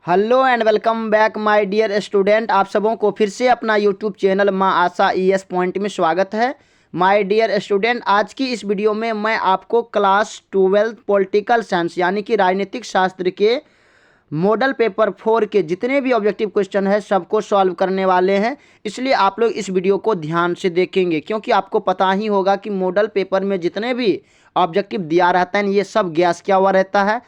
Hello and welcome back my dear student. आप सबों को फिर से अपना यूट्यूब चैनल माँ आशा ईएस पॉइंट में स्वागत है। माय डियर स्टूडेंट, आज की इस वीडियो में मैं आपको क्लास 12 पॉलिटिकल साइंस यानी कि राजनीतिक शास्त्र के मॉडल पेपर 4 के जितने भी ऑब्जेक्टिव क्वेश्चन है सबको सॉल्व करने वाले हैं। इसलिए आप लोग इस वीडियो को ध्यान से देखेंगे, क्योंकि आपको पता ही होगा कि मॉडल पेपर में जितने भी ऑब्जेक्टिव दिया रहता है ये सब गैस किया हुआ रहता है।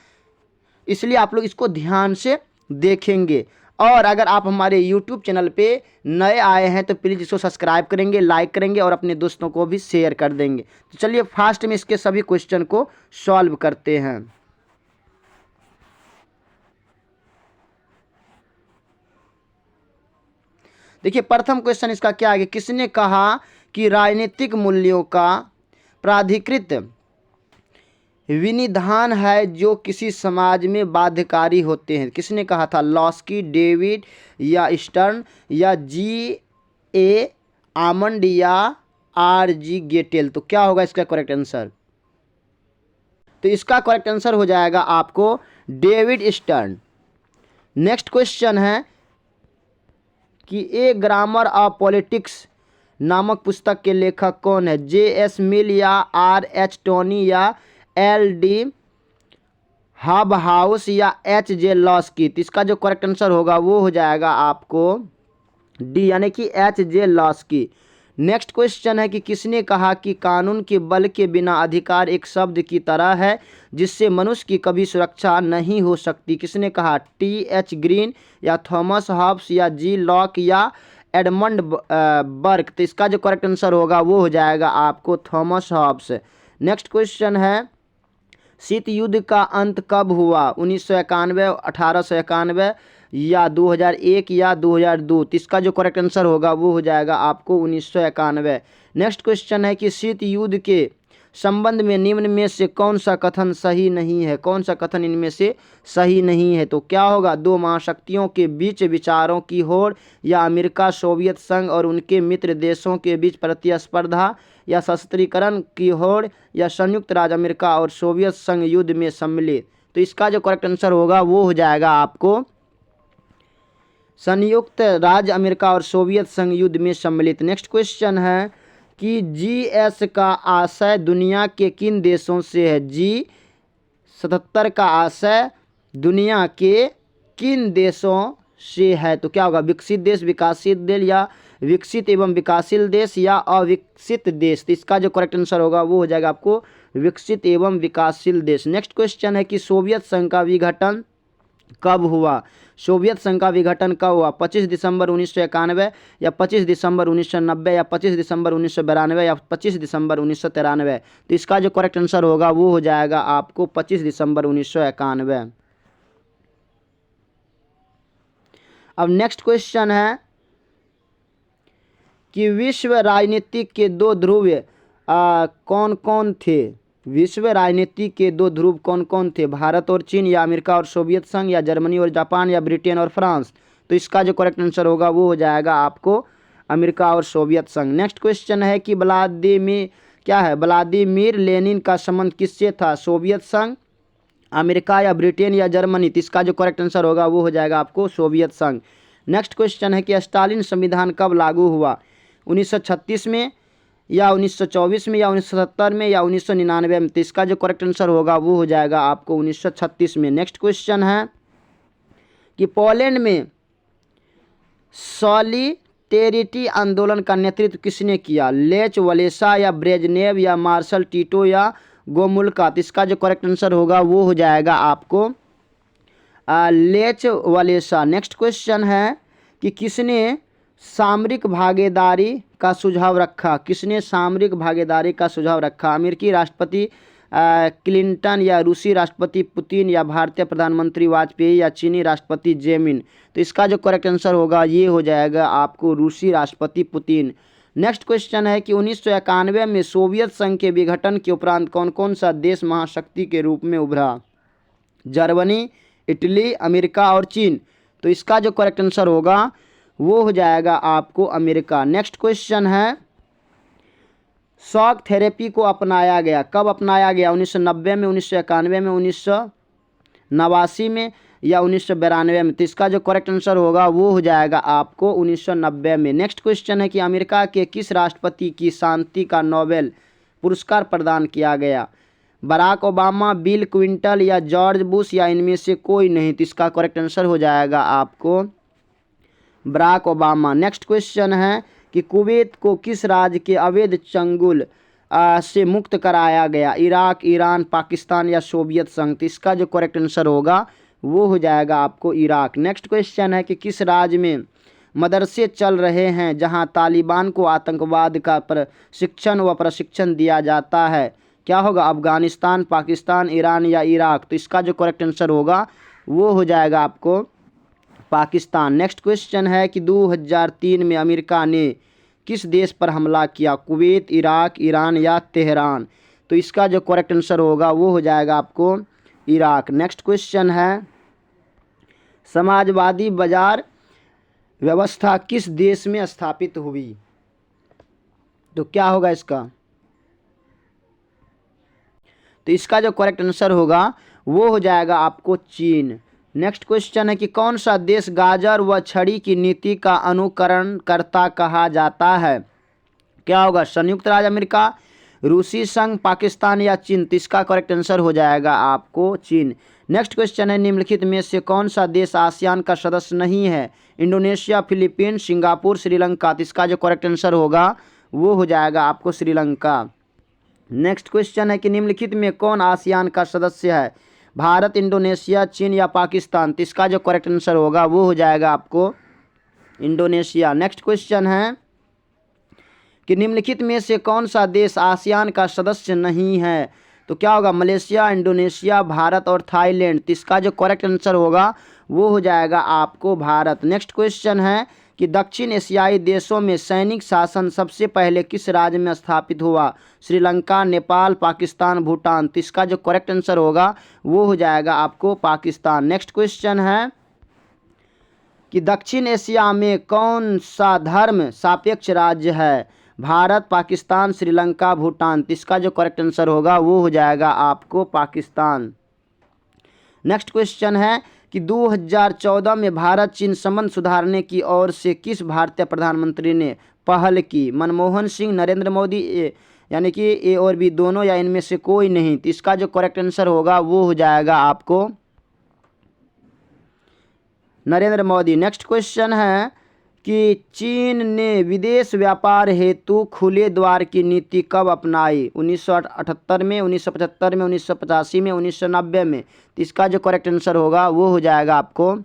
इसलिए आप लोग इसको ध्यान से देखेंगे। और अगर आप हमारे YouTube चैनल पे नए आए हैं तो प्लीज़ इसको सब्सक्राइब करेंगे, लाइक करेंगे और अपने दोस्तों को भी शेयर कर देंगे। तो चलिए फास्ट में इसके सभी क्वेश्चन को सॉल्व करते हैं। देखिए प्रथम क्वेश्चन इसका क्या है, किसने कहा कि राजनीतिक मूल्यों का प्राधिकृत विनिधान है जो किसी समाज में बाध्यकारी होते हैं? किसने कहा था? लॉस्की, डेविड या स्टर्न या G.A. आमंड या R.G. गेटेल? तो क्या होगा इसका करेक्ट आंसर? तो इसका करेक्ट आंसर हो जाएगा आपको डेविड स्टर्न। नेक्स्ट क्वेश्चन है कि ए ग्रामर ऑफ पॉलिटिक्स नामक पुस्तक के लेखक कौन है? J.S. मिल या R.H. टोनी या L.D. हॉबहाउस या H.J. लॉस्की? तो इसका जो करेक्ट आंसर होगा वो हो जाएगा आपको डी यानी कि H.J. लॉस्की। नेक्स्ट क्वेश्चन है कि किसने कहा कि कानून के बल के बिना अधिकार एक शब्द की तरह है जिससे मनुष्य की कभी सुरक्षा नहीं हो सकती? किसने कहा? T.H. ग्रीन या थॉमस हॉब्स या G. लॉक या एडमंड बर्क? तो इसका जो करेक्ट आंसर होगा वो हो जाएगा आपको थॉमस हॉब्स। नेक्स्ट क्वेश्चन है शीत युद्ध का अंत कब हुआ? 1991, 1891 या 2001 या 2002? तो इसका जो करेक्ट आंसर होगा वो हो जाएगा आपको 1991। नेक्स्ट क्वेश्चन है कि शीत युद्ध के संबंध में निम्न में से कौन सा कथन सही नहीं है? कौन सा कथन इनमें से सही नहीं है? तो क्या होगा? दो महाशक्तियों के बीच विचारों की होड़ या अमेरिका, सोवियत संघ और उनके मित्र देशों के बीच प्रतिस्पर्धा या सशस्त्रीकरण की होड़ या संयुक्त राज्य अमेरिका और सोवियत संघ युद्ध में सम्मिलित? तो इसका जो करेक्ट आंसर होगा वो हो जाएगा आपको संयुक्त राज्य अमेरिका और सोवियत संघ युद्ध में सम्मिलित। नेक्स्ट क्वेश्चन है कि G.S. का आशय दुनिया के किन देशों से है? G77 का आशय दुनिया के किन देशों से है? तो क्या होगा? विकसित देश, विकासशील देश या विकसित एवं विकासशील देश या अविकसित देश? तो इसका जो करेक्ट आंसर होगा वो हो जाएगा आपको विकसित एवं विकासशील देश। नेक्स्ट क्वेश्चन है कि सोवियत संघ का विघटन कब हुआ? सोवियत संघ का विघटन कब हुआ? 25 दिसंबर 1991 या 25 दिसंबर 1990 या 25 दिसंबर 1992 या 25 दिसंबर 1993? तो इसका जो करेक्ट आंसर होगा वो हो जाएगा आपको 25 दिसंबर 1991। अब नेक्स्ट क्वेश्चन है कि विश्व राजनीति के दो ध्रुव कौन कौन थे? विश्व राजनीति के दो ध्रुव कौन कौन थे? भारत और चीन या अमेरिका और सोवियत संघ या जर्मनी और जापान या ब्रिटेन और फ्रांस? तो इसका जो करेक्ट आंसर होगा वो हो जाएगा आपको अमेरिका और सोवियत संघ। नेक्स्ट क्वेश्चन है कि व्लादिमीर लेनिन का संबंध किससे था? सोवियत संघ, अमेरिका या ब्रिटेन या जर्मनी? तो इसका जो करेक्ट आंसर होगा वो हो जाएगा आपको सोवियत संघ। नेक्स्ट क्वेश्चन है कि स्टालिन संविधान कब लागू हुआ? 1936 में या 1924 में या 1970 में या 1999 में? तो इसका जो करेक्ट आंसर होगा वो हो जाएगा आपको 1936 में। नेक्स्ट क्वेश्चन है कि पोलैंड में सॉलिडेरिटी आंदोलन का नेतृत्व किसने किया? लेच वलेसा या ब्रेजनेव या मार्शल टीटो या गोमुल्का? तो इसका जो करेक्ट आंसर होगा वो हो जाएगा आपको लेच वलेसा। नेक्स्ट क्वेश्चन है कि किसने सामरिक भागीदारी का सुझाव रखा? किसने सामरिक भागीदारी का सुझाव रखा? अमेरिकी राष्ट्रपति क्लिंटन या रूसी राष्ट्रपति पुतिन या भारतीय प्रधानमंत्री वाजपेयी या चीनी राष्ट्रपति जेमिन? तो इसका जो करेक्ट आंसर होगा ये हो जाएगा आपको रूसी राष्ट्रपति पुतिन। नेक्स्ट क्वेश्चन है कि 1991 में सोवियत संघ के विघटन के उपरांत कौन कौन सा देश महाशक्ति के रूप में उभरा? जर्मनी, इटली, अमेरिका और चीन? तो इसका जो करेक्ट आंसर होगा वो हो जाएगा आपको अमेरिका। नेक्स्ट क्वेश्चन है शॉक थेरेपी को अपनाया गया कब अपनाया गया? 1990 में, 1991 में, 1989 में या 1992 में? तो इसका जो करेक्ट आंसर होगा वो हो जाएगा आपको 1990 में। नेक्स्ट क्वेश्चन है कि अमेरिका के किस राष्ट्रपति की शांति का नोबेल पुरस्कार प्रदान किया गया? बराक ओबामा, बिल क्लिंटन या जॉर्ज बुश या इनमें से कोई नहीं? तो इसका करेक्ट आंसर हो जाएगा आपको बराक ओबामा। नेक्स्ट क्वेश्चन है कि कुवैत को किस राज्य के अवैध चंगुल से मुक्त कराया गया? इराक, ईरान, पाकिस्तान या सोवियत संघ? तो इसका जो करेक्ट आंसर होगा वो हो जाएगा आपको इराक। नेक्स्ट क्वेश्चन है कि किस राज्य में मदरसे चल रहे हैं जहां तालिबान को आतंकवाद का प्रशिक्षण दिया जाता है? क्या होगा? अफगानिस्तान, पाकिस्तान, ईरान या इराक? तो इसका जो करेक्ट आंसर होगा वो हो जाएगा आपको पाकिस्तान। नेक्स्ट क्वेश्चन है कि 2003 में अमेरिका ने किस देश पर हमला किया? कुवैत, इराक, ईरान या तेहरान? तो इसका जो करेक्ट आंसर होगा वो हो जाएगा आपको इराक। नेक्स्ट क्वेश्चन है समाजवादी बाजार व्यवस्था किस देश में स्थापित हुई? तो क्या होगा इसका? तो इसका जो करेक्ट आंसर होगा वो हो जाएगा आपको चीन। नेक्स्ट क्वेश्चन है कि कौन सा देश गाजर व छड़ी की नीति का अनुकरणकर्ता कहा जाता है? क्या होगा? संयुक्त राज्य अमेरिका, रूसी संघ, पाकिस्तान या चीन? तो इसका करेक्ट आंसर हो जाएगा आपको चीन। नेक्स्ट क्वेश्चन है निम्नलिखित में से कौन सा देश आसियान का सदस्य नहीं है? Indonesia, Philippines, Singapore, Sri Lanka? तो इसका जो करेक्ट आंसर होगा वो हो जाएगा आपको श्रीलंका। नेक्स्ट क्वेश्चन है कि निम्नलिखित में कौन आसियान का सदस्य है? भारत, इंडोनेशिया, चीन या पाकिस्तान? तो इसका जो करेक्ट आंसर होगा वो हो जाएगा आपको इंडोनेशिया। नेक्स्ट क्वेश्चन है कि निम्नलिखित में से कौन सा देश आसियान का सदस्य नहीं है? तो क्या होगा? मलेशिया, इंडोनेशिया, भारत और थाईलैंड? तो इसका जो करेक्ट आंसर होगा वो हो जाएगा आपको भारत। नेक्स्ट क्वेश्चन है कि दक्षिण एशियाई देशों में सैनिक शासन सबसे पहले किस राज्य में स्थापित हुआ? श्रीलंका, नेपाल, पाकिस्तान, भूटान? तो इसका जो करेक्ट आंसर होगा वो हो जाएगा आपको पाकिस्तान। नेक्स्ट क्वेश्चन है कि दक्षिण एशिया में कौन सा धर्म सापेक्ष राज्य है? भारत, पाकिस्तान, श्रीलंका, भूटान? तो इसका जो करेक्ट आंसर होगा वो हो जाएगा आपको पाकिस्तान। नेक्स्ट क्वेश्चन है कि 2014 में भारत चीन संबंध सुधारने की ओर से किस भारतीय प्रधानमंत्री ने पहल की? मनमोहन सिंह, नरेंद्र मोदी, यानी कि ए और बी दोनों या इनमें से कोई नहीं? तो इसका जो करेक्ट आंसर होगा वो हो जाएगा आपको नरेंद्र मोदी। नेक्स्ट क्वेश्चन है कि चीन ने विदेश व्यापार हेतु खुले द्वार की नीति कब अपनाई? 1978 में, 1975 में, 1985 में, 1990 में? तो इसका जो करेक्ट आंसर होगा वो हो जाएगा आपको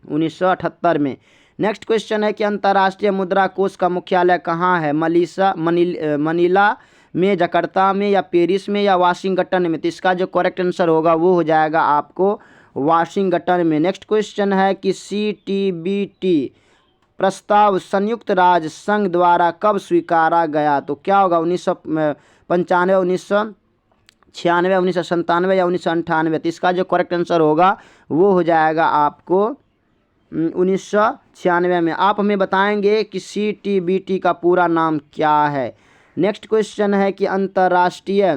1978 में। नेक्स्ट क्वेश्चन है कि अंतर्राष्ट्रीय मुद्रा कोष का मुख्यालय कहाँ है? मनीला में, जकार्ता में या पेरिस में या वाशिंगटन में? तो इसका जो करेक्ट आंसर होगा वो हो जाएगा आपको वाशिंगटन में। नेक्स्ट क्वेश्चन है कि CTBT प्रस्ताव संयुक्त राज्य संघ द्वारा कब स्वीकारा गया? तो क्या होगा? 1995, 1996, 1997 या 1998? तो इसका जो करेक्ट आंसर होगा वो हो जाएगा आपको 1996 में। आप हमें बताएंगे कि CTBT का पूरा नाम क्या है। नेक्स्ट क्वेश्चन है कि अंतर्राष्ट्रीय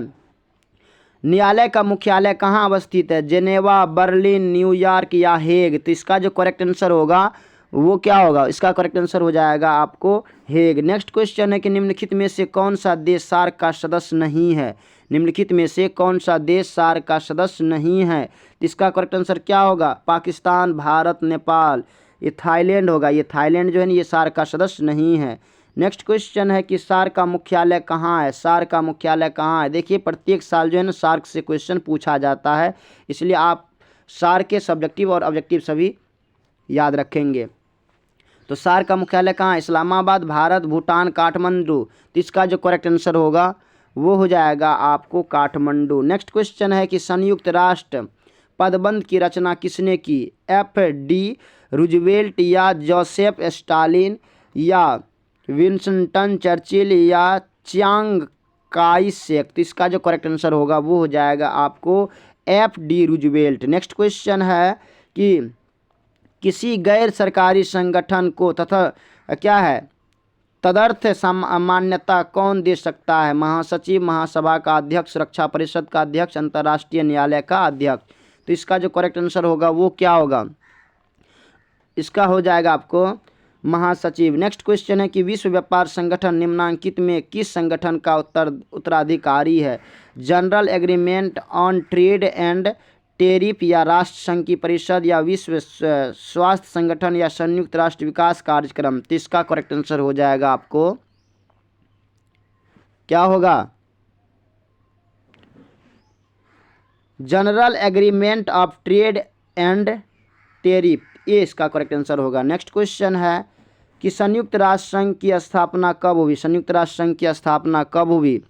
न्यायालय का मुख्यालय कहाँ अवस्थित है? जेनेवा, बर्लिन, न्यूयॉर्क या हेग? तो इसका जो करेक्ट आंसर होगा वो क्या होगा? इसका करेक्ट आंसर हो जाएगा आपको हेग। नेक्स्ट क्वेश्चन है कि निम्नलिखित में से कौन सा देश सार्क का सदस्य नहीं है? निम्नलिखित में से कौन सा देश सार्क का सदस्य नहीं है? तो इसका करेक्ट आंसर क्या होगा? पाकिस्तान, भारत, नेपाल? ये थाईलैंड होगा। ये थाईलैंड जो है ना ये सार्क का सदस्य नहीं है। नेक्स्ट क्वेश्चन है कि सार्क का मुख्यालय कहाँ है? सार्क का मुख्यालय कहाँ है? देखिए प्रत्येक साल जो है ना सार्क से क्वेश्चन पूछा जाता है, इसलिए आप सार्क के सब्जेक्टिव और ऑब्जेक्टिव सभी याद रखेंगे। तो सार्क का मुख्यालय कहाँ है? इस्लामाबाद, भारत, भूटान, काठमांडू? तो इसका जो करेक्ट आंसर होगा वो हो जाएगा आपको काठमांडू। नेक्स्ट क्वेश्चन है कि संयुक्त राष्ट्र पदबंध की रचना किसने की? FD रूजवेल्ट या जोसेफ स्टालिन या विंस्टन चर्चिल या चियांग काई शेक? तो इसका जो करेक्ट आंसर होगा वो हो जाएगा आपको FD रूजवेल्ट। नेक्स्ट क्वेश्चन है कि किसी गैर सरकारी संगठन को तथा क्या है तदर्थ मान्यता कौन दे सकता है? महासचिव, महासभा का अध्यक्ष, सुरक्षा परिषद का अध्यक्ष, अंतर्राष्ट्रीय न्यायालय का अध्यक्ष? तो इसका जो करेक्ट आंसर होगा वो क्या होगा, इसका हो जाएगा आपको महासचिव। नेक्स्ट क्वेश्चन है कि विश्व व्यापार संगठन निम्नांकित में किस संगठन का उत्तराधिकारी है, general agreement on trade and tariff या राष्ट्र संघ की परिषद या विश्व स्वास्थ्य संगठन या संयुक्त राष्ट्र विकास कार्यक्रम। तो इसका करेक्ट आंसर हो जाएगा आपको क्या होगा, general agreement of trade and tariff, ये इसका करेक्ट आंसर होगा। नेक्स्ट क्वेश्चन है कि संयुक्त राष्ट्र संघ की स्थापना कब हुई, संयुक्त राष्ट्र संघ की स्थापना कब हुई,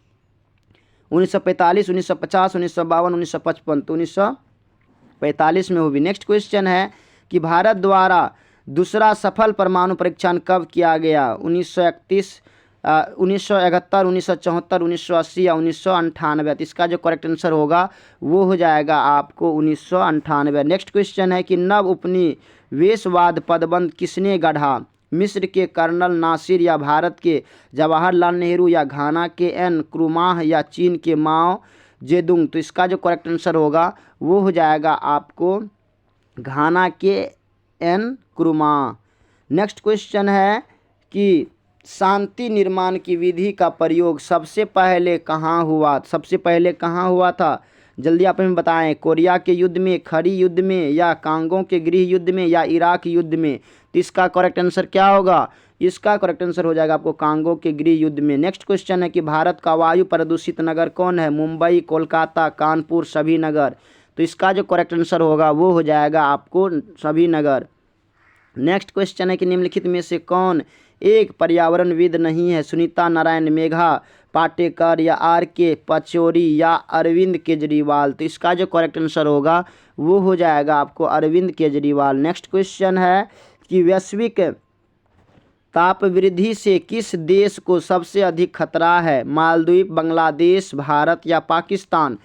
1945, 1950, 1952, 1955। तो 1945 में हुई। नेक्स्ट क्वेश्चन है कि भारत द्वारा दूसरा सफल परमाणु परीक्षण कब किया गया, 1931, 1971, 1974, 1980 या 1998। तो इसका जो करेक्ट आंसर होगा वो हो जाएगा आपको 1998। नेक्स्ट क्वेश्चन है कि नव उपनिवेशवाद पदबंध किसने गढ़ा, मिस्र के कर्नल नासिर या भारत के जवाहरलाल नेहरू या घाना के एन क्रुमाह या चीन के माओ जेदुंग। तो इसका जो करेक्ट आंसर होगा वो हो जाएगा आपको घाना के एन क्रुमाह। नेक्स्ट क्वेश्चन है कि शांति निर्माण की विधि का प्रयोग सबसे पहले कहाँ हुआ, सबसे पहले कहाँ हुआ था, जल्दी आप हमें बताएं, कोरिया के युद्ध में, खड़ी युद्ध में या कांगो के गृह युद्ध में या इराक युद्ध में। तो इसका करेक्ट आंसर क्या होगा, इसका करेक्ट आंसर हो जाएगा आपको कांगो के गृह युद्ध में। नेक्स्ट क्वेश्चन है कि भारत का वायु प्रदूषित नगर कौन है, मुंबई, कोलकाता, कानपुर, सभी नगर। तो इसका जो करेक्ट आंसर होगा वो हो जाएगा आपको सभी नगर। नेक्स्ट क्वेश्चन है कि निम्नलिखित में से कौन एक पर्यावरणविद नहीं है, सुनीता नारायण, मेघा पाटेकर या आर के पचौरी या अरविंद केजरीवाल। तो इसका जो करेक्ट आंसर होगा वो हो जाएगा आपको अरविंद केजरीवाल। नेक्स्ट क्वेश्चन है कि वैश्विक ताप वृद्धि से किस देश को सबसे अधिक खतरा है, मालदीव, बांग्लादेश, भारत या पाकिस्तान।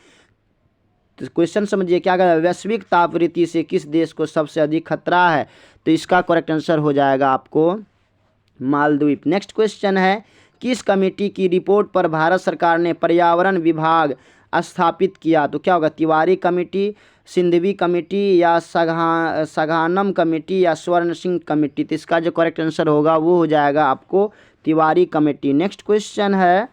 तो क्वेश्चन समझिए क्या कह, वैश्विक ताप वृद्धि से किस देश को सबसे अधिक खतरा है। तो इसका करेक्ट आंसर हो जाएगा आपको मालदीव। नेक्स्ट क्वेश्चन है किस कमेटी की रिपोर्ट पर भारत सरकार ने पर्यावरण विभाग स्थापित किया। तो क्या होगा, तिवारी कमेटी, सिंधवी कमेटी या सघानम कमेटी या स्वर्ण सिंह कमेटी। तो इसका जो करेक्ट आंसर होगा वो हो जाएगा आपको तिवारी कमेटी। नेक्स्ट क्वेश्चन है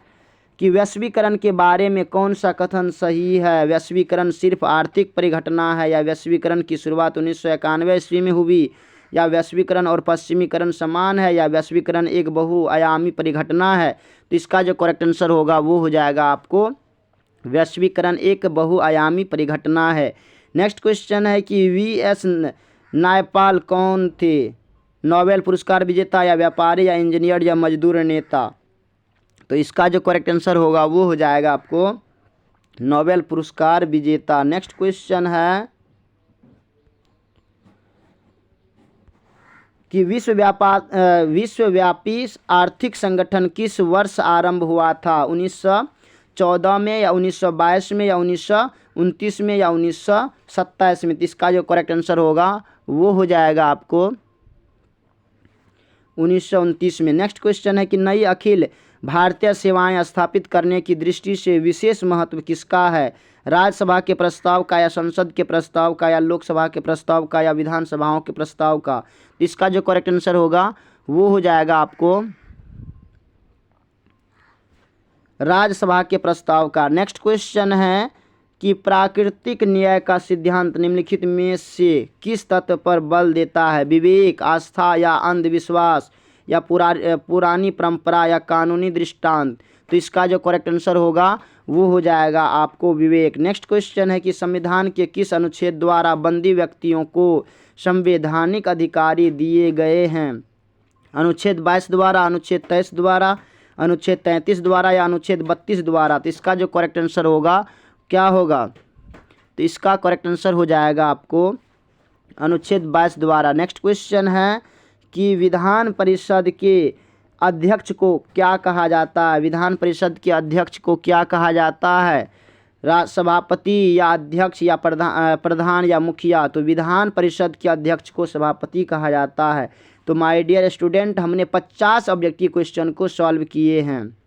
कि वैश्वीकरण के बारे में कौन सा कथन सही है, वैश्वीकरण सिर्फ आर्थिक परिघटना है या वैश्वीकरण की शुरुआत 1991 ईस्वी में हुई या वैश्वीकरण और पश्चिमीकरण समान है या वैश्वीकरण एक बहुआयामी परिघटना है। तो इसका जो करेक्ट आंसर होगा वो हो जाएगा आपको वैश्वीकरण एक बहुआयामी परिघटना है। नेक्स्ट क्वेश्चन है कि वी.एस. नायपाल कौन थे, नोबेल पुरस्कार विजेता या व्यापारी या इंजीनियर या मजदूर नेता। तो इसका जो करेक्ट आंसर होगा वो हो जाएगा आपको नोबेल पुरस्कार विजेता। नेक्स्ट क्वेश्चन है कि विश्वव्यापी आर्थिक संगठन किस वर्ष आरंभ हुआ था, 1914 में या 1922 में या 1929 में या 1927 में। इसका जो करेक्ट आंसर होगा वो हो जाएगा आपको 1929 में। नेक्स्ट क्वेश्चन है कि नई अखिल भारतीय सेवाएं स्थापित करने की दृष्टि से विशेष महत्व किसका है, राज्यसभा के प्रस्ताव का या संसद के प्रस्ताव का या लोकसभा के प्रस्ताव का या विधानसभाओं के प्रस्ताव का। इसका जो करेक्ट आंसर होगा वो हो जाएगा आपको राज्यसभा के प्रस्ताव का। नेक्स्ट क्वेश्चन है कि प्राकृतिक न्याय का सिद्धांत निम्नलिखित में से किस तत्व पर बल देता है, विवेक, आस्था या अंधविश्वास या पुरानी परंपरा या कानूनी दृष्टांत। तो इसका जो करेक्ट आंसर होगा वो हो जाएगा आपको विवेक। नेक्स्ट क्वेश्चन है कि संविधान के किस अनुच्छेद द्वारा बंदी व्यक्तियों को संवैधानिक अधिकारी दिए गए हैं, अनुच्छेद 22 द्वारा, अनुच्छेद 23 द्वारा, अनुच्छेद 33 द्वारा या अनुच्छेद 32 द्वारा। तो इसका जो करेक्ट आंसर होगा क्या होगा, तो इसका करेक्ट आंसर हो जाएगा आपको अनुच्छेद 22 द्वारा। नेक्स्ट क्वेश्चन है कि विधान परिषद के अध्यक्ष को क्या कहा जाता है, विधान परिषद के अध्यक्ष को क्या कहा जाता है, सभापति या अध्यक्ष या प्रधान या मुखिया। तो विधान परिषद के अध्यक्ष को सभापति कहा जाता है। तो माय डियर स्टूडेंट, हमने 50 ऑब्जेक्टिव क्वेश्चन को सॉल्व किए हैं।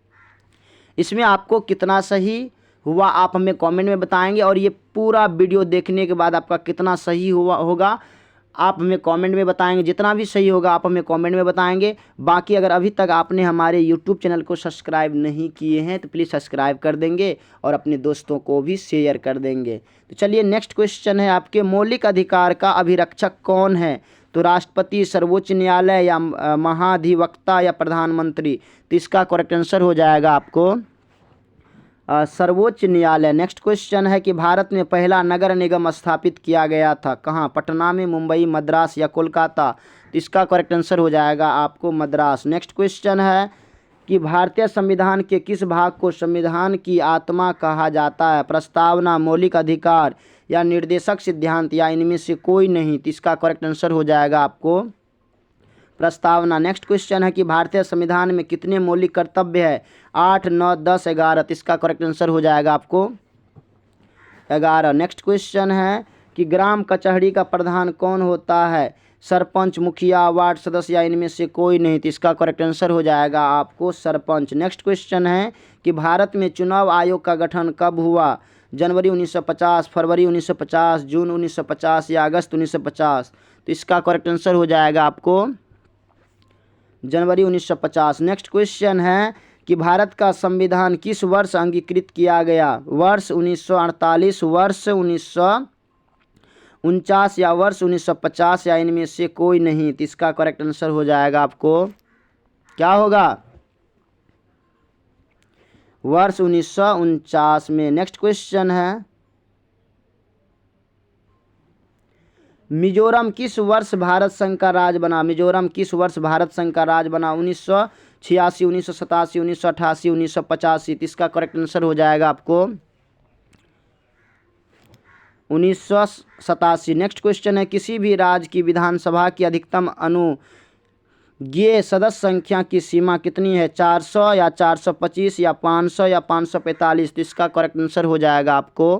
इसमें आपको कितना सही हुआ आप हमें कमेंट में बताएंगे, और ये पूरा वीडियो देखने के बाद आपका कितना सही हुआ होगा आप हमें कमेंट में बताएंगे। जितना भी सही होगा आप हमें कमेंट में बताएंगे। बाकी अगर अभी तक आपने हमारे यूट्यूब चैनल को सब्सक्राइब नहीं किए हैं तो प्लीज़ सब्सक्राइब कर देंगे और अपने दोस्तों को भी शेयर कर देंगे। तो चलिए नेक्स्ट क्वेश्चन है आपके, मौलिक अधिकार का अभिरक्षक कौन है? तो राष्ट्रपति, सर्वोच्च न्यायालय, या महाधिवक्ता, या प्रधानमंत्री? तो इसका करेक्ट आंसर हो जाएगा आपको सर्वोच्च न्यायालय। नेक्स्ट क्वेश्चन है कि भारत में पहला नगर निगम स्थापित किया गया था कहाँ? पटना में, मुंबई, मद्रास, या कोलकाता? तो इसका करेक्ट आंसर हो जाएगा आपको मद्रास। नेक्स्ट क्वेश्चन है कि भारतीय संविधान के किस भाग को संविधान की आत्मा कहा जाता है? प्रस्तावना, मौलिक अधिकार, या निर्देशक सिद्धांत, या इनमें से कोई नहीं? तो इसका करेक्ट आंसर हो जाएगा आपको प्रस्तावना। नेक्स्ट क्वेश्चन है कि भारतीय संविधान में कितने मौलिक कर्तव्य है? 8, 9, 10, 11? तो इसका करेक्ट आंसर हो जाएगा आपको 11। नेक्स्ट क्वेश्चन है कि ग्राम कचहरी का प्रधान कौन होता है? सरपंच, मुखिया, वार्ड सदस्य, या इनमें से कोई नहीं? तो इसका करेक्ट आंसर हो जाएगा आपको सरपंच। नेक्स्ट क्वेश्चन है कि भारत में चुनाव आयोग का गठन कब हुआ? जनवरी 1950, फरवरी 1950, जून 1950, या अगस्त 1950? तो इसका करेक्ट आंसर हो जाएगा आपको जनवरी 1950। नेक्स्ट क्वेश्चन है कि भारत का संविधान किस वर्ष अंगीकृत किया गया? वर्ष 1948, वर्ष 1949, या वर्ष 1950, या इनमें से कोई नहीं? तो इसका करेक्ट आंसर हो जाएगा आपको क्या होगा? वर्ष 1949 में। नेक्स्ट क्वेश्चन है मिजोरम किस वर्ष भारत संघ का राज्य बना? मिजोरम किस वर्ष भारत संघ का राज्य बना? 1986, 1987, 1988, 1985? तो इसका करेक्ट आंसर हो जाएगा आपको 1987। नेक्स्ट क्वेश्चन है किसी भी राज्य की विधानसभा की अधिकतम अनुज्ञेय सदस्य संख्या की सीमा कितनी है? 400, या 425, या 500, या 545? तो इसका करेक्ट आंसर हो जाएगा आपको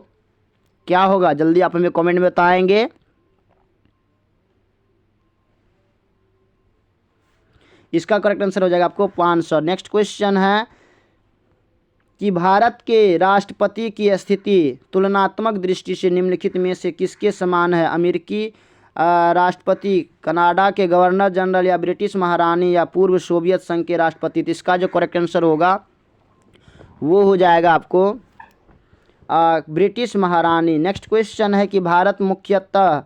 क्या होगा? जल्दी आप हमें कमेंट में बताएंगे। इसका करेक्ट आंसर हो जाएगा आपको 500। नेक्स्ट क्वेश्चन है कि भारत के राष्ट्रपति की स्थिति तुलनात्मक दृष्टि से निम्नलिखित में से किसके समान है? अमेरिकी राष्ट्रपति, कनाडा के गवर्नर जनरल, या ब्रिटिश महारानी, या पूर्व सोवियत संघ के राष्ट्रपति? तो इसका जो करेक्ट आंसर होगा वो हो जाएगा आपको ब्रिटिश महारानी। नेक्स्ट क्वेश्चन है कि भारत मुख्यतः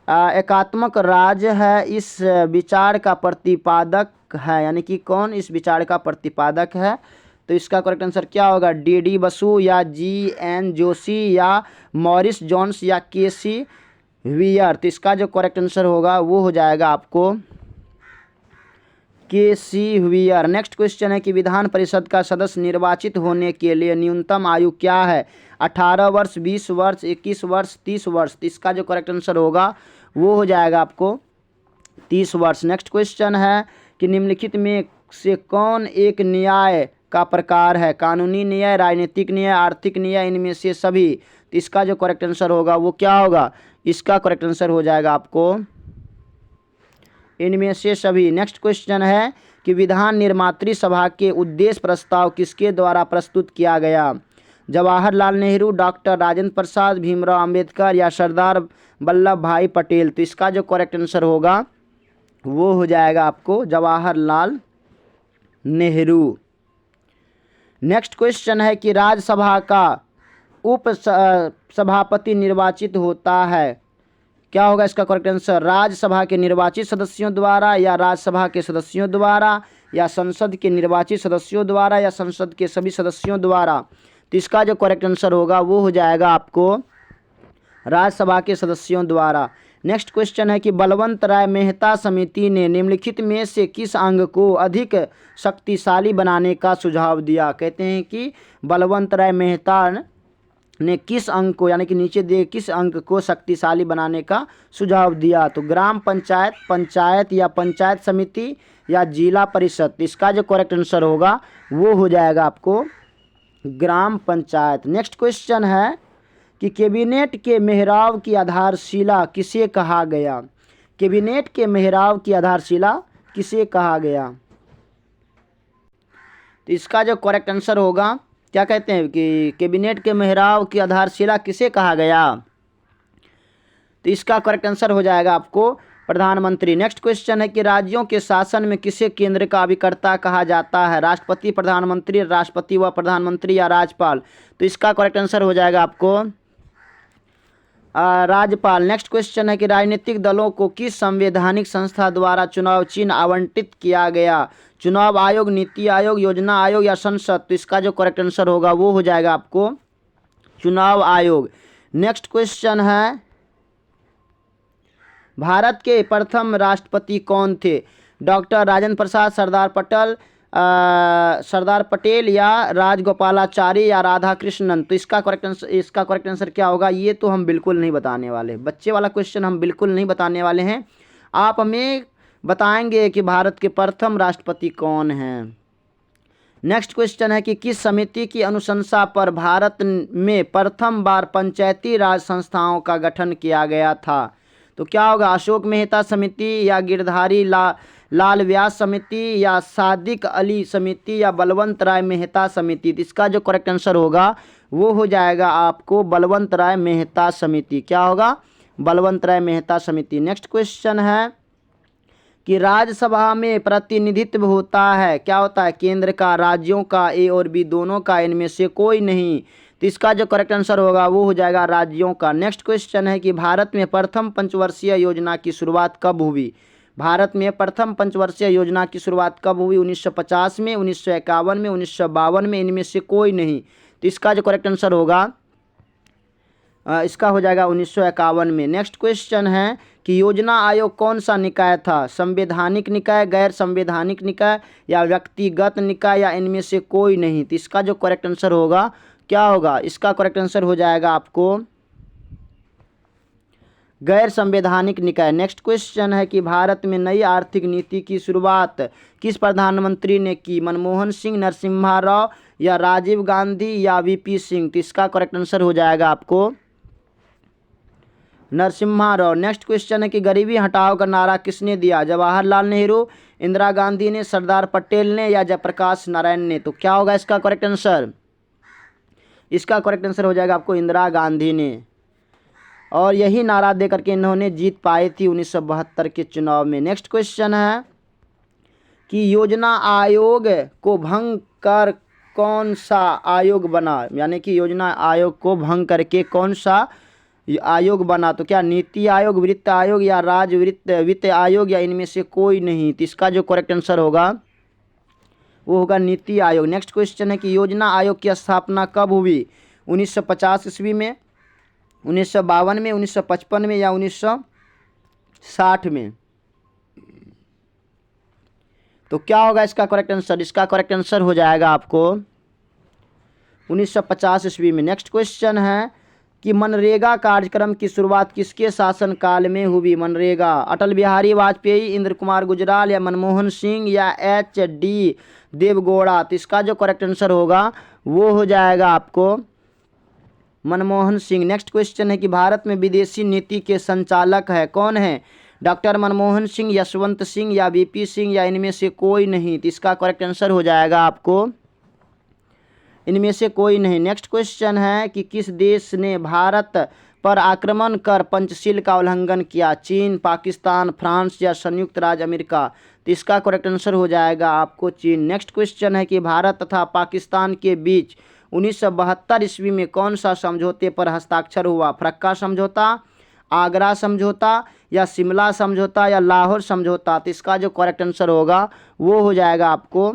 एकात्मक राज्य है, इस विचार का प्रतिपादक है, यानी कि कौन इस विचार का प्रतिपादक है? तो इसका करेक्ट आंसर क्या होगा? डी बसु, या जी.एन. जोशी, या मॉरिस जोन्स, या के.सी. व्हीयर? तो इसका जो करेक्ट आंसर होगा वो हो जाएगा आपको के.सी. व्हीयर। नेक्स्ट क्वेश्चन है कि विधान परिषद का सदस्य निर्वाचित होने के लिए न्यूनतम आयु क्या है? 18 वर्ष, 20 वर्ष, 21 वर्ष, 30 वर्ष? तो इसका जो करेक्ट आंसर होगा वो हो जाएगा आपको 30 वर्ष। नेक्स्ट क्वेश्चन है कि निम्नलिखित में से कौन एक न्याय का प्रकार है? कानूनी न्याय, राजनीतिक न्याय, आर्थिक न्याय, इनमें से सभी? तो इसका जो करेक्ट आंसर होगा वो क्या होगा? इसका करेक्ट आंसर हो जाएगा आपको इनमें से सभी। नेक्स्ट क्वेश्चन है कि विधान निर्मात्री सभा के उद्देश्य प्रस्ताव किसके द्वारा प्रस्तुत किया गया? जवाहरलाल नेहरू, डॉक्टर राजेंद्र प्रसाद, भीमराव अंबेडकर, या सरदार वल्लभ भाई पटेल? तो इसका जो करेक्ट आंसर होगा वो हो जाएगा आपको जवाहरलाल नेहरू। नेक्स्ट क्वेश्चन है कि राज्यसभा का उप सभापति निर्वाचित होता है, क्या होगा इसका करेक्ट आंसर? राज्यसभा के निर्वाचित सदस्यों द्वारा, या राज्यसभा के सदस्यों द्वारा, या संसद के निर्वाचित सदस्यों द्वारा, या संसद के सभी सदस्यों द्वारा? तो इसका जो करेक्ट आंसर होगा वो हो जाएगा आपको राज्यसभा के सदस्यों द्वारा। नेक्स्ट क्वेश्चन है कि बलवंत राय मेहता समिति ने निम्नलिखित में से किस अंग को अधिक शक्तिशाली बनाने का सुझाव दिया? कहते हैं कि बलवंत राय मेहता ने किस अंग को, यानी कि नीचे दिए किस अंग को शक्तिशाली बनाने का सुझाव दिया? तो ग्राम पंचायत, पंचायत, या पंचायत समिति, या जिला परिषद? इसका जो करेक्ट आंसर होगा वो हो जाएगा आपको ग्राम पंचायत। नेक्स्ट क्वेश्चन है कि कैबिनेट के मेहराब की आधारशिला किसे कहा गया? कैबिनेट के मेहराब की आधारशिला किसे कहा गया? तो इसका जो करेक्ट आंसर होगा क्या कहते हैं कि कैबिनेट के मेहराब की आधारशिला किसे कहा गया? तो इसका करेक्ट आंसर हो जाएगा आपको प्रधानमंत्री। नेक्स्ट क्वेश्चन है कि राज्यों के शासन में किसे केंद्र का अभिकर्ता कहा जाता है? राष्ट्रपति, प्रधानमंत्री, राष्ट्रपति व प्रधानमंत्री या राज्यपाल? तो इसका करेक्ट आंसर हो जाएगा आपको राज्यपाल। नेक्स्ट क्वेश्चन है कि राजनीतिक दलों को किस संवैधानिक संस्था द्वारा चुनाव चिन्ह आवंटित किया गया? चुनाव आयोग, नीति आयोग, योजना आयोग या संसद? तो इसका जो करेक्ट आंसर होगा वो हो जाएगा आपको चुनाव आयोग। नेक्स्ट क्वेश्चन है भारत के प्रथम राष्ट्रपति कौन थे? डॉक्टर राजेंद्र प्रसाद, सरदार पटेल या राजगोपालाचारी या राधा कृष्णन? तो इसका करेक्ट आंसर क्या होगा? ये तो हम बिल्कुल नहीं बताने वाले, बच्चे वाला क्वेश्चन हम बिल्कुल नहीं बताने वाले हैं। आप हमें बताएंगे कि भारत के प्रथम राष्ट्रपति कौन हैं। नेक्स्ट क्वेश्चन है कि किस समिति की अनुशंसा पर भारत में प्रथम बार पंचायती राज संस्थाओं का गठन किया गया था? तो क्या होगा? अशोक मेहता समिति या गिरधारी लाल व्यास समिति या सादिक अली समिति या बलवंत राय मेहता समिति? तो इसका जो करेक्ट आंसर होगा वो हो जाएगा आपको बलवंत राय मेहता समिति। क्या होगा? बलवंत राय मेहता समिति। नेक्स्ट क्वेश्चन है कि राज्यसभा में प्रतिनिधित्व होता है, क्या होता है? केंद्र का, राज्यों का, ए और बी दोनों का, इनमें से कोई नहीं? तो इसका जो करेक्ट आंसर होगा वो हो जाएगा राज्यों का। नेक्स्ट क्वेश्चन है कि भारत में प्रथम पंचवर्षीय योजना की शुरुआत कब हुई? भारत में प्रथम पंचवर्षीय योजना की शुरुआत कब हुई? 1950 में, 1951 में, 1952 में, इनमें से कोई नहीं? तो इसका जो करेक्ट आंसर होगा इसका हो जाएगा 1951 में। नेक्स्ट क्वेश्चन है कि योजना आयोग कौन सा निकाय था? संवैधानिक निकाय, गैर संवैधानिक निकाय या व्यक्तिगत निकाय या इनमें से कोई नहीं? तो इसका जो करेक्ट आंसर होगा क्या होगा? इसका करेक्ट आंसर हो जाएगा आपको गैर संवैधानिक निकाय। नेक्स्ट क्वेश्चन है कि भारत में नई आर्थिक नीति की शुरुआत किस प्रधानमंत्री ने की? मनमोहन सिंह, नरसिम्हा राव या राजीव गांधी या वीपी सिंह? तो इसका करेक्ट आंसर हो जाएगा आपको नरसिम्हा राव। नेक्स्ट क्वेश्चन है कि गरीबी हटाओ का नारा किसने दिया? जवाहरलाल नेहरू, इंदिरा गांधी ने, सरदार पटेल ने या जयप्रकाश नारायण ने? तो क्या होगा इसका करेक्ट आंसर? इसका करेक्ट आंसर हो जाएगा आपको इंदिरा गांधी ने, और यही नारा दे करके इन्होंने जीत पाई थी 1972 के चुनाव में। नेक्स्ट क्वेश्चन है कि योजना आयोग को भंग कर कौन सा आयोग बना? यानी कि योजना आयोग को भंग करके कौन सा आयोग बना? तो क्या नीति आयोग, वित्त आयोग या राज्य वित्त आयोग या इनमें से कोई नहीं? तो इसका जो करेक्ट आंसर होगा वो होगा नीति आयोग। नेक्स्ट क्वेश्चन है कि योजना आयोग की स्थापना कब हुई? 1950 ईस्वी में, 1952 में, 1955 में या 1960 में? तो क्या होगा इसका करेक्ट आंसर? इसका करेक्ट आंसर हो जाएगा आपको 1950 ईस्वी में। नेक्स्ट क्वेश्चन है कि मनरेगा कार्यक्रम की शुरुआत किसके शासनकाल में हुई? मनरेगा, अटल बिहारी वाजपेयी, इंद्र कुमार गुजराल या मनमोहन सिंह या HD देवगौड़ा? तो इसका जो करेक्ट आंसर होगा वो हो जाएगा आपको मनमोहन सिंह। नेक्स्ट क्वेश्चन है कि भारत में विदेशी नीति के संचालक है कौन है? डॉक्टर मनमोहन सिंह, यशवंत सिंह या वीपी सिंह या इनमें से कोई नहीं? तो इसका करेक्ट आंसर हो जाएगा आपको इनमें से कोई नहीं। नेक्स्ट क्वेश्चन है कि किस देश ने भारत पर आक्रमण कर पंचशील का उल्लंघन किया? चीन, पाकिस्तान, फ्रांस या संयुक्त राज्य अमेरिका? तो इसका करेक्ट आंसर हो जाएगा आपको चीन। नेक्स्ट क्वेश्चन है कि भारत तथा पाकिस्तान के बीच 1972 ईस्वी में कौन सा समझौते पर हस्ताक्षर हुआ? फरक्का समझौता, आगरा समझौता या शिमला समझौता या लाहौर समझौता? तो इसका जो करेक्ट आंसर होगा वो हो जाएगा आपको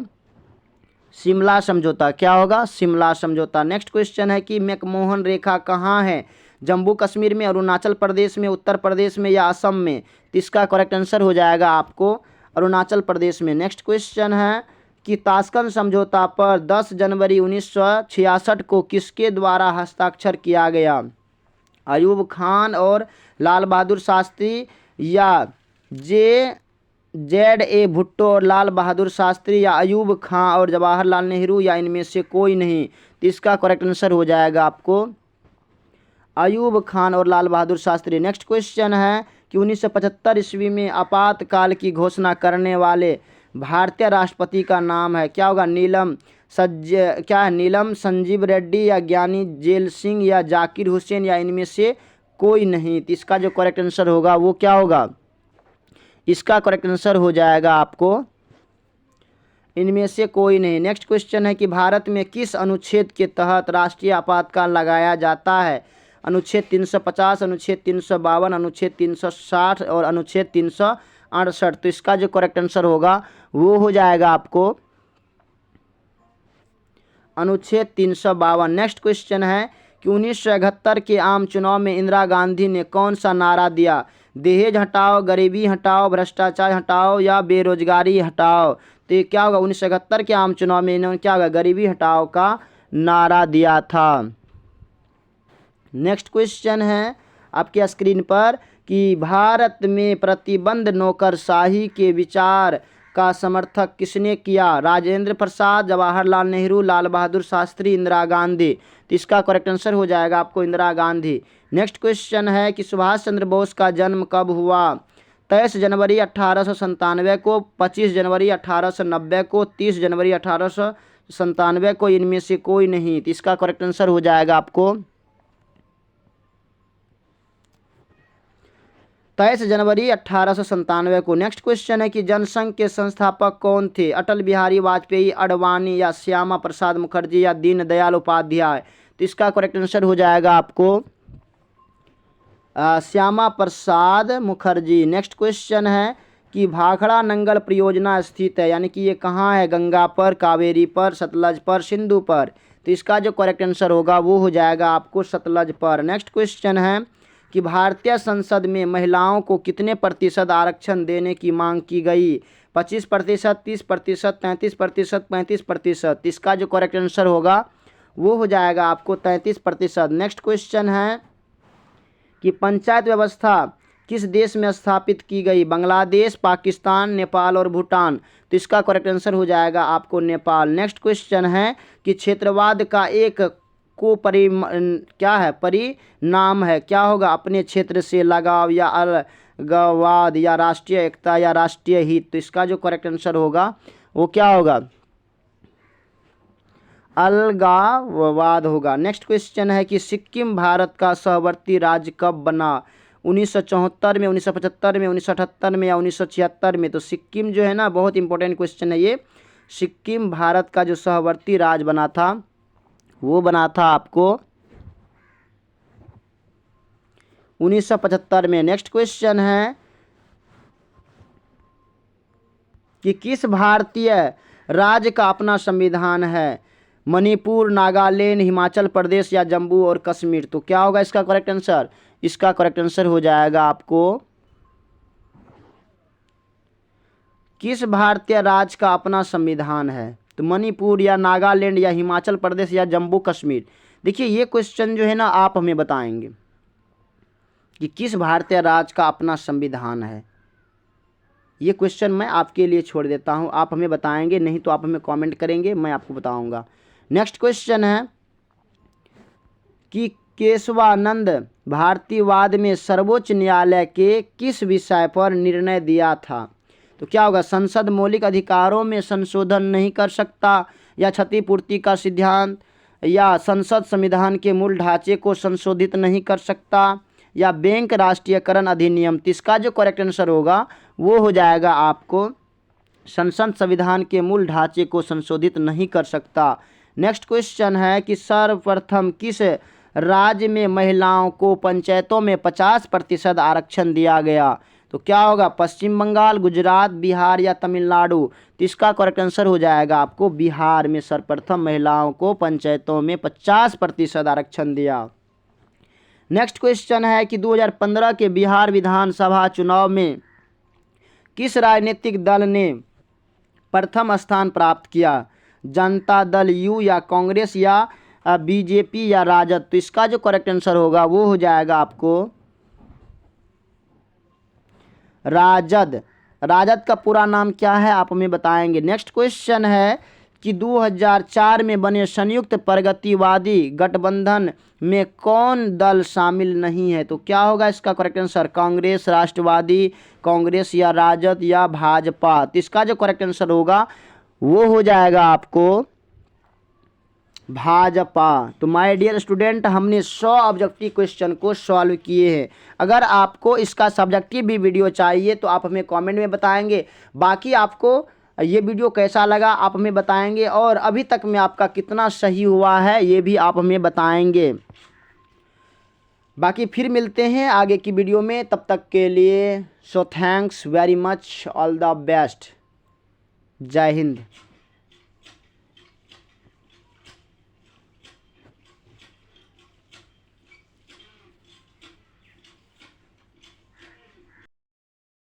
शिमला समझौता। क्या होगा? शिमला समझौता। नेक्स्ट क्वेश्चन है कि मैकमोहन रेखा कहाँ है? जम्मू कश्मीर में, अरुणाचल प्रदेश में, उत्तर प्रदेश में या असम में? तो इसका करेक्ट आंसर हो जाएगा आपको अरुणाचल प्रदेश में। नेक्स्ट क्वेश्चन है कि ताशकंद समझौता पर 10 जनवरी 1966 को किसके द्वारा हस्ताक्षर किया गया? अयूब खान और लाल बहादुर शास्त्री या ZA भुट्टो और लाल बहादुर शास्त्री या अयूब खान और जवाहरलाल नेहरू या इनमें से कोई नहीं? तो इसका करेक्ट आंसर हो जाएगा आपको अयूब खान और लाल बहादुर शास्त्री। नेक्स्ट क्वेश्चन है कि 1975 ईस्वी में आपातकाल की घोषणा करने वाले भारतीय राष्ट्रपति का नाम है, क्या होगा? क्या है? नीलम संजीव रेड्डी या ज्ञानी जेल सिंह या जाकिर हुसैन या इनमें से कोई नहीं। तो इसका जो करेक्ट आंसर होगा वो क्या होगा? इसका करेक्ट आंसर हो जाएगा आपको इनमें से कोई नहीं। नेक्स्ट क्वेश्चन है कि भारत में किस अनुच्छेद के तहत राष्ट्रीय आपातकाल लगाया जाता है? अनुच्छेद 350, अनुच्छेद 352, अनुच्छेद 360 और अनुच्छेद 368। तो इसका जो करेक्ट आंसर होगा वो हो जाएगा आपको अनुच्छेद 352। नेक्स्ट क्वेश्चन है कि 1971 के आम चुनाव में इंदिरा गांधी ने कौन सा नारा दिया? दहेज हटाओ, गरीबी हटाओ, भ्रष्टाचार हटाओ या बेरोजगारी हटाओ। तो ये क्या होगा? 1971 के आम चुनाव में इन्होंने क्या होगा? गरीबी हटाओ का नारा दिया था। नेक्स्ट क्वेश्चन है आपके स्क्रीन पर कि भारत में प्रतिबंध नौकरशाही के विचार का समर्थक किसने किया? राजेंद्र प्रसाद, जवाहरलाल नेहरू, लाल बहादुर शास्त्री, इंदिरा गांधी। तो इसका करेक्ट आंसर हो जाएगा आपको इंदिरा गांधी। नेक्स्ट क्वेश्चन है कि सुभाष चंद्र बोस का जन्म कब हुआ? 23 जनवरी 1897 को, 25 जनवरी 1890 को, 30 जनवरी 1897 को, इनमें से कोई नहीं। तो इसका करेक्ट आंसर हो जाएगा आपको 23 जनवरी 1897 को। नेक्स्ट क्वेश्चन है कि जनसंघ के संस्थापक कौन थे? अटल बिहारी वाजपेयी, अडवाणी या श्यामा प्रसाद मुखर्जी या दीनदयाल उपाध्याय। तो इसका करेक्ट आंसर हो जाएगा आपको श्यामा प्रसाद मुखर्जी। नेक्स्ट क्वेश्चन है कि भाखड़ा नंगल परियोजना स्थित है, यानी कि ये कहाँ है? गंगा पर, कावेरी पर, सतलज पर, सिंधु पर। तो इसका जो करेक्ट आंसर होगा वो हो जाएगा आपको सतलज पर। नेक्स्ट क्वेश्चन है कि भारतीय संसद में महिलाओं को कितने प्रतिशत आरक्षण देने की मांग की गई? 25%, 30%, 33%, 35%। इसका जो करेक्ट आंसर होगा वो हो जाएगा आपको 33%। नेक्स्ट क्वेश्चन है कि पंचायत व्यवस्था किस देश में स्थापित की गई? बांग्लादेश, पाकिस्तान, नेपाल और भूटान। तो इसका करेक्ट आंसर हो जाएगा आपको नेपाल। नेक्स्ट क्वेश्चन है कि क्षेत्रवाद का एक क्या है? परिणाम है, क्या होगा? अपने क्षेत्र से लगाव या अलगाववाद या राष्ट्रीय एकता या राष्ट्रीय हित। तो इसका जो करेक्ट आंसर होगा वो क्या होगा? अलगाववाद होगा। नेक्स्ट क्वेश्चन है कि सिक्किम भारत का सहवर्ती राज्य कब बना? 1974 में, 1975 में, 1978 में या 1976 में। तो सिक्किम जो है ना, बहुत इंपॉर्टेंट क्वेश्चन है ये। सिक्किम भारत का जो सहवर्ती राज्य बना था वो बना था आपको 1975 में। नेक्स्ट क्वेश्चन है कि किस भारतीय राज्य का अपना संविधान है? मणिपुर, नागालैंड, हिमाचल प्रदेश या जम्मू और कश्मीर। तो क्या होगा इसका करेक्ट आंसर? इसका करेक्ट आंसर हो जाएगा आपको किस भारतीय राज्य का अपना संविधान है? तो मणिपुर या नागालैंड या हिमाचल प्रदेश या जम्मू कश्मीर। देखिए ये क्वेश्चन जो है ना आप हमें बताएंगे कि किस भारतीय राज्य का अपना संविधान है। ये क्वेश्चन मैं आपके लिए छोड़ देता हूँ, आप हमें बताएंगे, नहीं तो आप हमें कमेंट करेंगे, मैं आपको बताऊंगा। नेक्स्ट क्वेश्चन है कि केशवानंद भारतीयवाद में सर्वोच्च न्यायालय के किस विषय पर निर्णय दिया था? तो क्या होगा? संसद मौलिक अधिकारों में संशोधन नहीं कर सकता, या क्षतिपूर्ति का सिद्धांत, या संसद संविधान के मूल ढांचे को संशोधित नहीं कर सकता, या बैंक राष्ट्रीयकरण अधिनियम। इसका जो करेक्ट आंसर होगा वो हो जाएगा आपको संसद संविधान के मूल ढांचे को संशोधित नहीं कर सकता। नेक्स्ट क्वेश्चन है कि सर्वप्रथम किस राज्य में महिलाओं को पंचायतों में 50% आरक्षण दिया गया? तो क्या होगा? पश्चिम बंगाल, गुजरात, बिहार या तमिलनाडु। तो इसका करेक्ट आंसर हो जाएगा आपको बिहार में सर्वप्रथम महिलाओं को पंचायतों में 50% आरक्षण दिया। नेक्स्ट क्वेश्चन है कि 2015 के बिहार विधानसभा चुनाव में किस राजनीतिक दल ने प्रथम स्थान प्राप्त किया? जनता दल यू या कांग्रेस या बीजेपी या राजद। तो इसका जो करेक्ट आंसर होगा वो हो जाएगा आपको राजद। राजद का पूरा नाम क्या है आप हमें बताएंगे। नेक्स्ट क्वेश्चन है कि 2004 में बने संयुक्त प्रगतिवादी गठबंधन में कौन दल शामिल नहीं है? तो क्या होगा इसका करेक्ट आंसर? कांग्रेस, राष्ट्रवादी कांग्रेस या राजद या भाजपा। तो इसका जो करेक्ट आंसर होगा वो हो जाएगा आपको भाजपा। तो माय डियर स्टूडेंट, हमने 100 ऑब्जेक्टिव क्वेश्चन को सॉल्व किए हैं। अगर आपको इसका सब्जेक्टिव भी वीडियो चाहिए तो आप हमें कमेंट में बताएंगे। बाकी आपको ये वीडियो कैसा लगा आप हमें बताएंगे, और अभी तक में आपका कितना सही हुआ है ये भी आप हमें बताएंगे। बाकी फिर मिलते हैं आगे की वीडियो में, तब तक के लिए so thanks very much, all the best, जय हिंद।